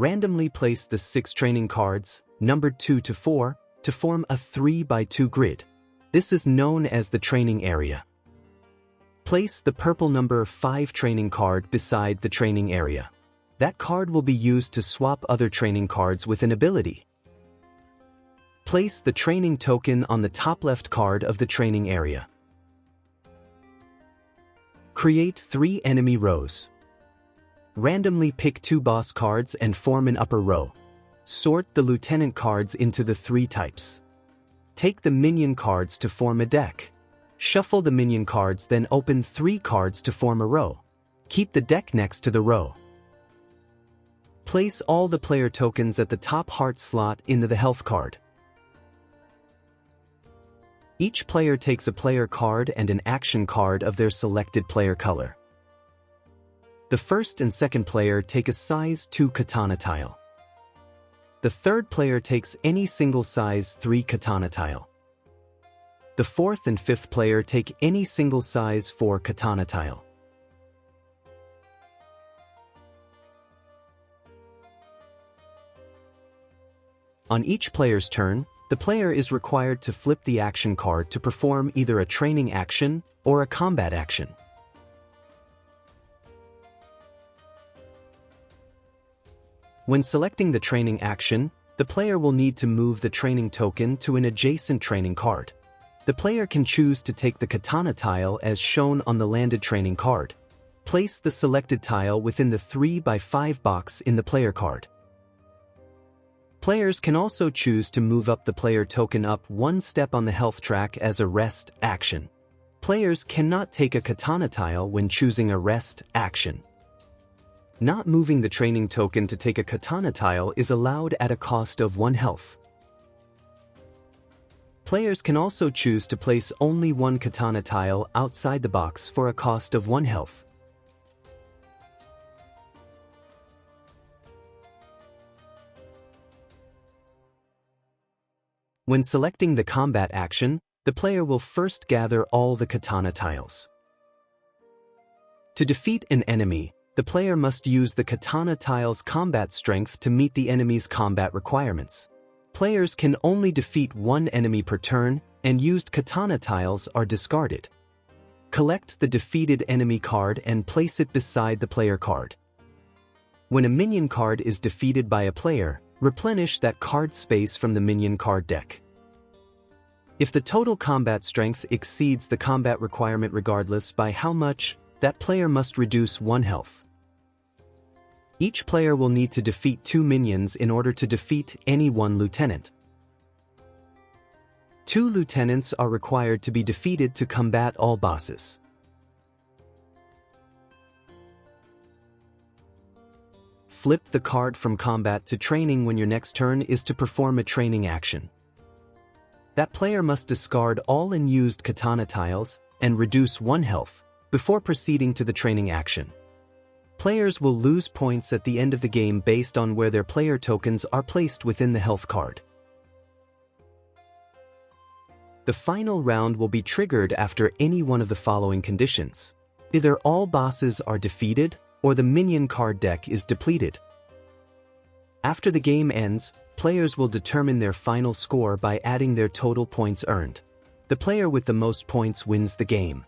Randomly place the 6 training cards, numbered 2 to 4, to form a 3x2 grid. This is known as the training area. Place the purple number 5 training card beside the training area. That card will be used to swap other training cards with an ability. Place the training token on the top left card of the training area. Create 3 enemy rows. Randomly pick 2 boss cards and form an upper row. Sort the lieutenant cards into the 3 types. Take the minion cards to form a deck. Shuffle the minion cards, then open 3 cards to form a row. Keep the deck next to the row. Place all the player tokens at the top heart slot into the health card. Each player takes a player card and an action card of their selected player color. The first and second player take a size 2 Katana Tile. The third player takes any single size 3 Katana Tile. The fourth and fifth player take any single size 4 Katana Tile. On each player's turn, the player is required to flip the action card to perform either a training action or a combat action. When selecting the training action, the player will need to move the training token to an adjacent training card. The player can choose to take the Katana Tile as shown on the landed training card. Place the selected tile within the 3x5 box in the player card. Players can also choose to move up the player token up 1 step on the health track as a rest action. Players cannot take a Katana Tile when choosing a rest action. Not moving the training token to take a Katana Tile is allowed at a cost of 1 health. Players can also choose to place only 1 Katana Tile outside the box for a cost of 1 health. When selecting the combat action, the player will first gather all the Katana Tiles. To defeat an enemy, the player must use the Katana Tile's combat strength to meet the enemy's combat requirements. Players can only defeat 1 enemy per turn, and used Katana Tiles are discarded. Collect the defeated enemy card and place it beside the player card. When a minion card is defeated by a player, replenish that card space from the Minion Card Deck. If the total combat strength exceeds the combat requirement regardless by how much, that player must reduce 1 health. Each player will need to defeat 2 minions in order to defeat any 1 lieutenant. 2 lieutenants are required to be defeated to combat all bosses. Flip the card from combat to training when your next turn is to perform a training action. That player must discard all unused Katana Tiles and reduce 1 health before proceeding to the training action. Players will lose points at the end of the game based on where their player tokens are placed within the health card. The final round will be triggered after any one of the following conditions. Either all bosses are defeated, or the Minion Card Deck is depleted. After the game ends, players will determine their final score by adding their total points earned. The player with the most points wins the game.